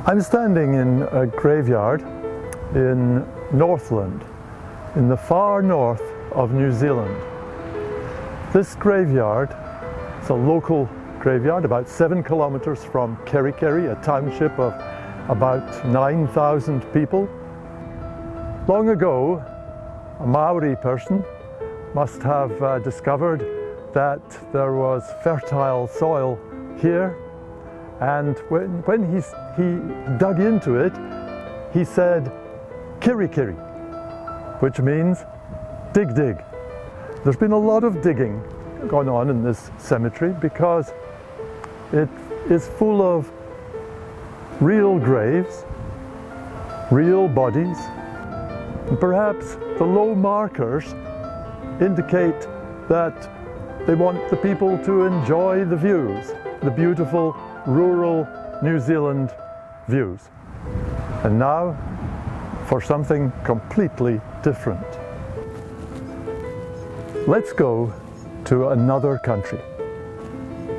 I'm standing in a graveyard in Northland, in the far north of New Zealand. This graveyard is a local graveyard about 7 kilometers from Kerikeri, a township of about 9,000 people. Long ago, a Maori person must have discovered that there was fertile soil here, and when he dug into it, he said "Kiri-kiri," which means dig, dig. There's been a lot of digging going on in this cemetery because it is full of real graves, real bodies, and perhaps the low markers indicate that they want the people to enjoy the views, the beautiful rural New Zealand views. And now for something completely different. Let's go to another country,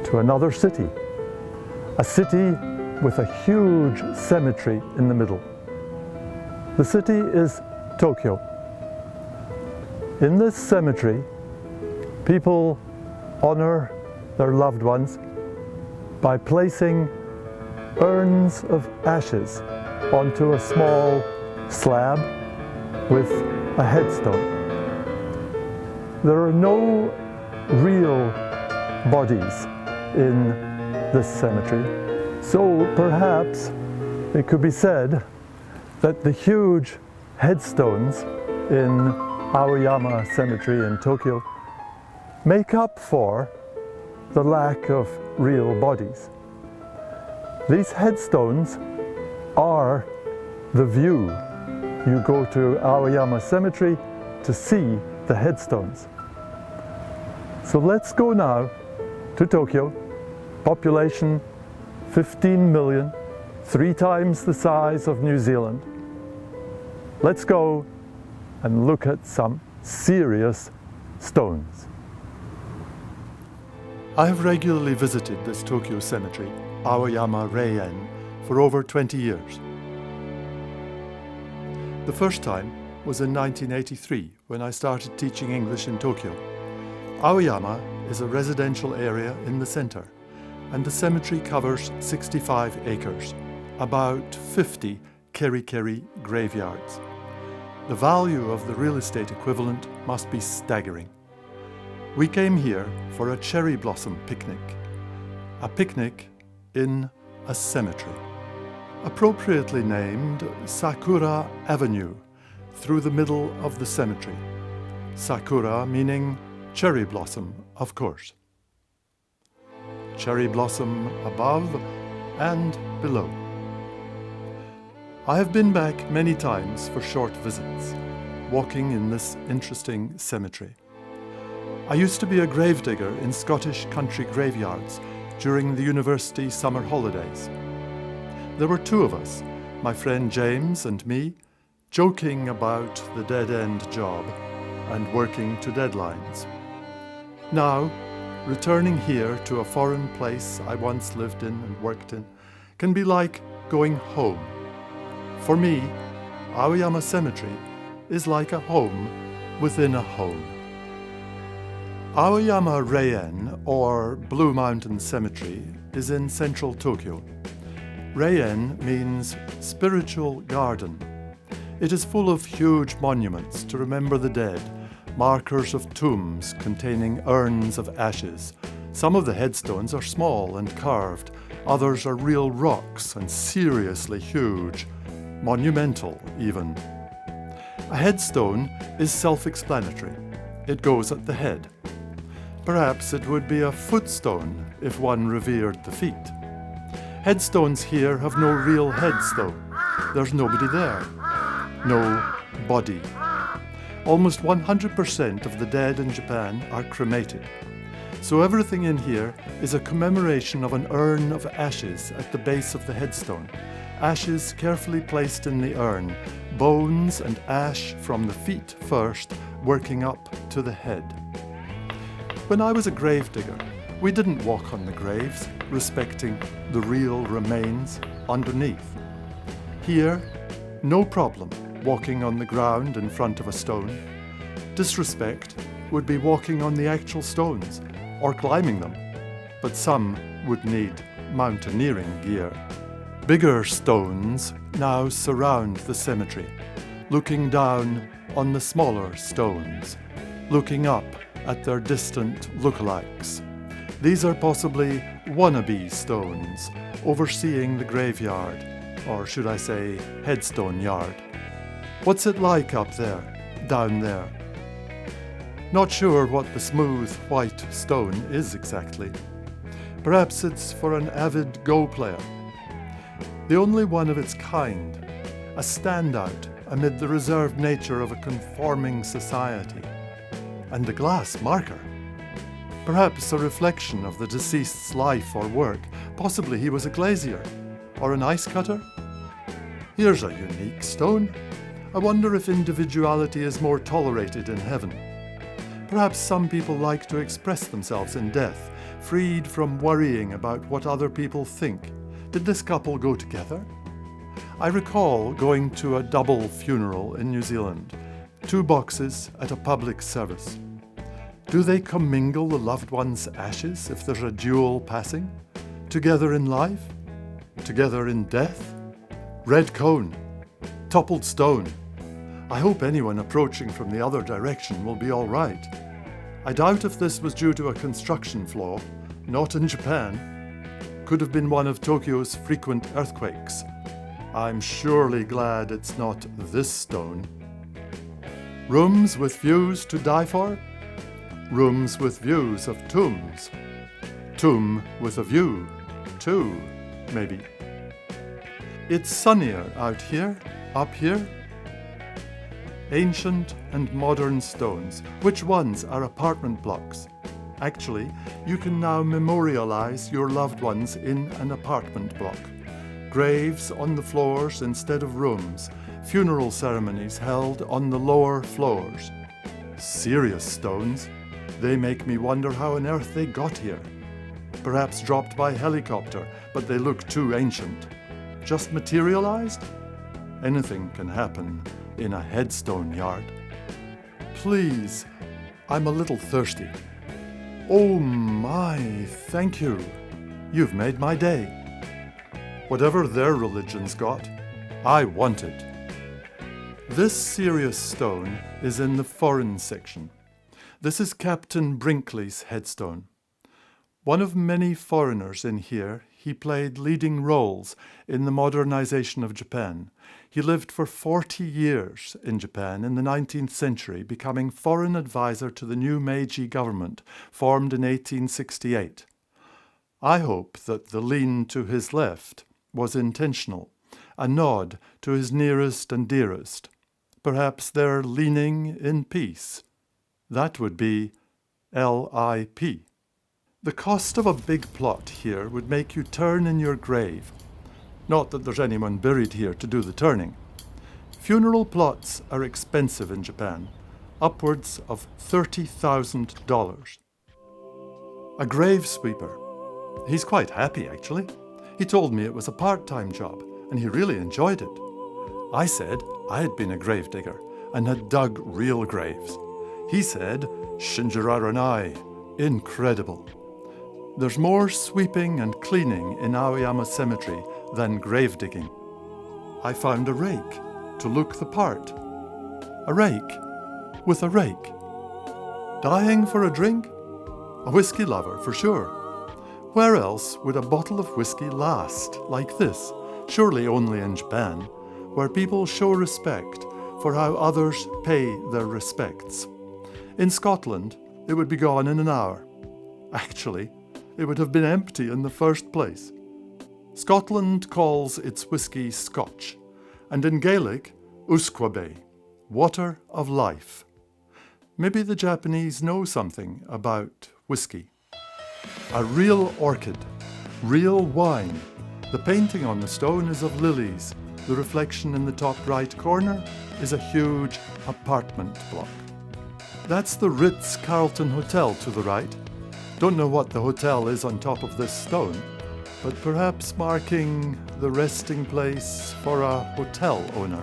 to another city, a city with a huge cemetery in the middle. The city is Tokyo. In this cemetery, people honor their loved ones by placing urns of ashes onto a small slab with a headstone. There are no real bodies in this cemetery, so perhaps it could be said that the huge headstones in Aoyama Cemetery in Tokyo make up for the lack of real bodies. These headstones are the view. You go to Aoyama Cemetery to see the headstones. So let's go now to Tokyo, population 15 million, 3 times the size of New Zealand. Let's go and look at some serious stones. I have regularly visited this Tokyo cemetery, Aoyama Reien, for over 20 years. The first time was in 1983 when I started teaching English in Tokyo. Aoyama is a residential area in the center, and the cemetery covers 65 acres, about 50 Kerikeri graveyards. The value of the real estate equivalent must be staggering. We came here for a cherry blossom picnic. A picnic in a cemetery. Appropriately named Sakura Avenue, through the middle of the cemetery. Sakura meaning cherry blossom, of course. Cherry blossom above and below. I have been back many times for short visits, walking in this interesting cemetery. I used to be a gravedigger in Scottish country graveyards during the university summer holidays. There were 2 of us, my friend James and me, joking about the dead-end job and working to deadlines. Now, returning here to a foreign place I once lived in and worked in can be like going home. For me, Aoyama Cemetery is like a home within a home. Aoyama Reien, or Blue Mountain Cemetery, is in central Tokyo. Reien means spiritual garden. It is full of huge monuments to remember the dead, markers of tombs containing urns of ashes. Some of the headstones are small and carved, others are real rocks and seriously huge, monumental even. A headstone is self-explanatory. It goes at the head. Perhaps it would be a footstone if one revered the feet. Headstones here have no real heads though. There's nobody there. No body. Almost 100% of the dead in Japan are cremated. So everything in here is a commemoration of an urn of ashes at the base of the headstone. Ashes carefully placed in the urn, bones and ash from the feet first, working up to the head. When I was a gravedigger, we didn't walk on the graves, respecting the real remains underneath. Here, no problem walking on the ground in front of a stone. Disrespect would be walking on the actual stones or climbing them, but some would need mountaineering gear. Bigger stones now surround the cemetery, looking down on the smaller stones, looking up at their distant lookalikes. These are possibly wannabe stones overseeing the graveyard, or should I say headstone yard. What's it like up there, down there? Not sure what the smooth white stone is exactly. Perhaps it's for an avid Go player. The only one of its kind, a standout amid the reserved nature of a conforming society. And a glass marker. Perhaps a reflection of the deceased's life or work. Possibly he was a glazier or an ice cutter. Here's a unique stone. I wonder if individuality is more tolerated in heaven. Perhaps some people like to express themselves in death, freed from worrying about what other people think. Did this couple go together? I recall going to a double funeral in New Zealand, 2 boxes at a public service. Do they commingle the loved one's ashes if there's a dual passing? Together in life? Together in death? Red cone. Toppled stone. I hope anyone approaching from the other direction will be all right. I doubt if this was due to a construction flaw, not in Japan. Could have been one of Tokyo's frequent earthquakes. I'm surely glad it's not this stone. Rooms with views to die for? Rooms with views of tombs. Tomb with a view, too, maybe. It's sunnier out here, up here. Ancient and modern stones. Which ones are apartment blocks? Actually, you can now memorialize your loved ones in an apartment block. Graves on the floors instead of rooms. Funeral ceremonies held on the lower floors. Serious stones. They make me wonder how on earth they got here. Perhaps dropped by helicopter, but they look too ancient. Just materialized? Anything can happen in a headstone yard. Please, I'm a little thirsty. Oh my, thank you. You've made my day. Whatever their religion's got, I want it. This serious stone is in the foreign section. This is Captain Brinkley's headstone. One of many foreigners in here, he played leading roles in the modernization of Japan. He lived for 40 years in Japan in the 19th century, becoming foreign advisor to the new Meiji government, formed in 1868. I hope that the lean to his left was intentional, a nod to his nearest and dearest. Perhaps they're leaning in peace. That would be LIP. The cost of a big plot here would make you turn in your grave. Not that there's anyone buried here to do the turning. Funeral plots are expensive in Japan, upwards of $30,000. A grave sweeper. He's quite happy, actually. He told me it was a part-time job, and he really enjoyed it. I said I had been a gravedigger and had dug real graves. He said, Shinjiraranai, incredible. There's more sweeping and cleaning in Aoyama Cemetery than grave digging. I found a rake to look the part. A rake with a rake. Dying for a drink? A whiskey lover, for sure. Where else would a bottle of whiskey last like this? Surely only in Japan, where people show respect for how others pay their respects. In Scotland, it would be gone in an hour. Actually, it would have been empty in the first place. Scotland calls its whiskey Scotch, and in Gaelic, Usquabe, water of life. Maybe the Japanese know something about whiskey. A real orchid, real wine. The painting on the stone is of lilies. The reflection in the top right corner is a huge apartment block. That's the Ritz-Carlton Hotel to the right. Don't know what the hotel is on top of this stone. but perhaps marking the resting place for a hotel owner.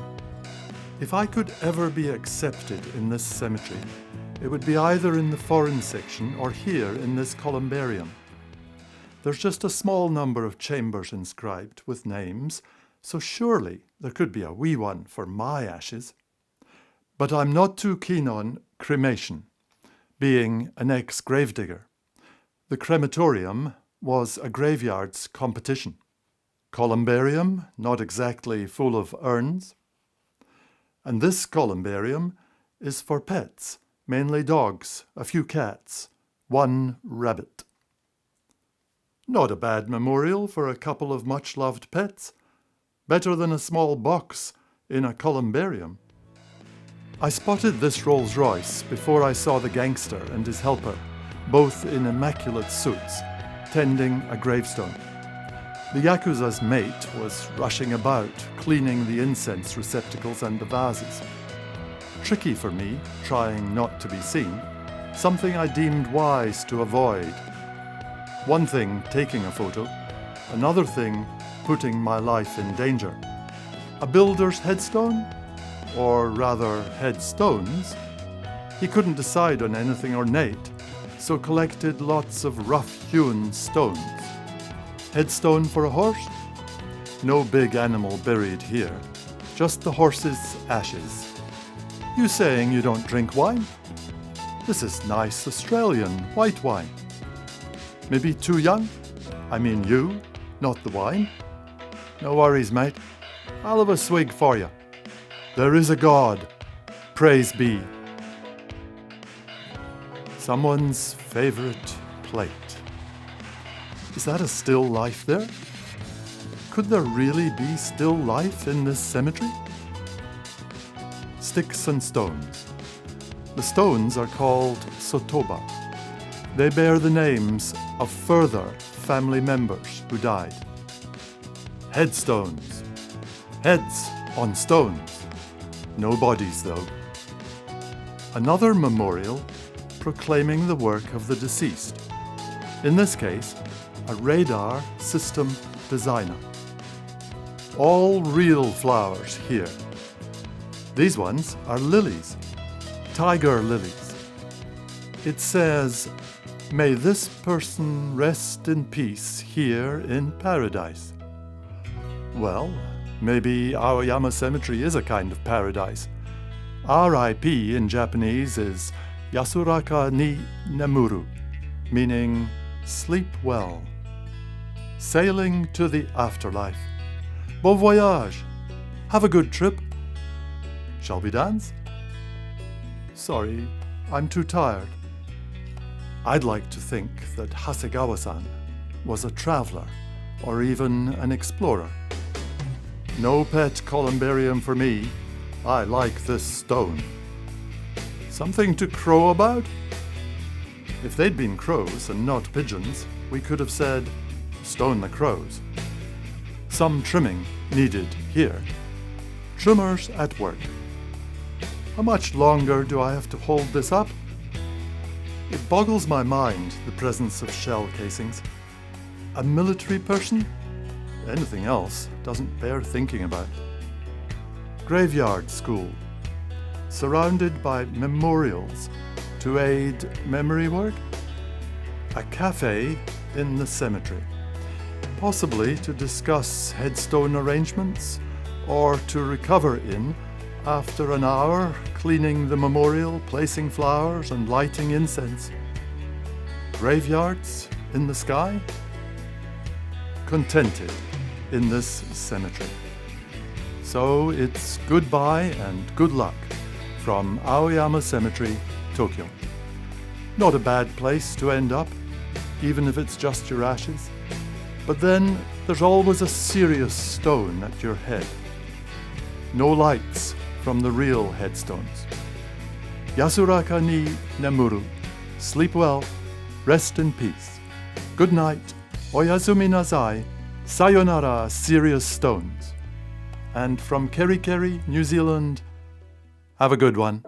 If I could ever be accepted in this cemetery, it would be either in the foreign section or here in this columbarium. There's just a small number of chambers inscribed with names, so surely there could be a wee one for my ashes. But I'm not too keen on cremation, being an ex-gravedigger. The crematorium was a graveyard's competition. Columbarium, not exactly full of urns. And this columbarium is for pets, mainly dogs, a few cats, one rabbit. Not a bad memorial for a couple of much-loved pets. Better than a small box in a columbarium. I spotted this Rolls-Royce before I saw the gangster and his helper, both in immaculate suits, tending a gravestone. The Yakuza's mate was rushing about, cleaning the incense receptacles and the vases. Tricky for me, trying not to be seen, something I deemed wise to avoid. One thing taking a photo, another thing putting my life in danger. A builder's headstone? Or rather, headstones? He couldn't decide on anything ornate, so collected lots of rough-hewn stones. Headstone for a horse? No big animal buried here, just the horse's ashes. You saying you don't drink wine? This is nice Australian white wine. Maybe too young? I mean you, not the wine. No worries, mate. I'll have a swig for you. There is a God. Praise be. Someone's favourite plate. Is that a still life there? Could there really be still life in this cemetery? Sticks and stones. The stones are called sotoba. They bear the names of further family members who died. Headstones. Heads on stones. No bodies, though. Another memorial proclaiming the work of the deceased. In this case, a radar system designer. All real flowers here. These ones are lilies, tiger lilies. It says, "May this person rest in peace here in paradise." Well, maybe Aoyama Cemetery is a kind of paradise. R.I.P. in Japanese is Yasuraka ni Nemuru, meaning sleep well. Sailing to the afterlife. Bon voyage. Have a good trip. Shall we dance? Sorry, I'm too tired. I'd like to think that Hasegawa-san was a traveler or even an explorer. No pet columbarium for me. I like this stone. Something to crow about? If they'd been crows and not pigeons, we could have said, "Stone the crows." Some trimming needed here. Trimmers at work. How much longer do I have to hold this up? It boggles my mind, the presence of shell casings. A military person? Anything else doesn't bear thinking about. Graveyard school. Surrounded by memorials to aid memory work. A cafe in the cemetery. Possibly to discuss headstone arrangements or to recover in after an hour cleaning the memorial, placing flowers and lighting incense. Graveyards in the sky? Contented in this cemetery. So it's goodbye and good luck from Aoyama Cemetery, Tokyo. Not a bad place to end up, even if it's just your ashes. But then there's always a serious stone at your head. No lights from the real headstones. Yasuraka ni Nemuru. Sleep well, rest in peace. Good night, oyasumi nasai, sayonara, serious stones. And from Kerikeri, New Zealand, have a good one.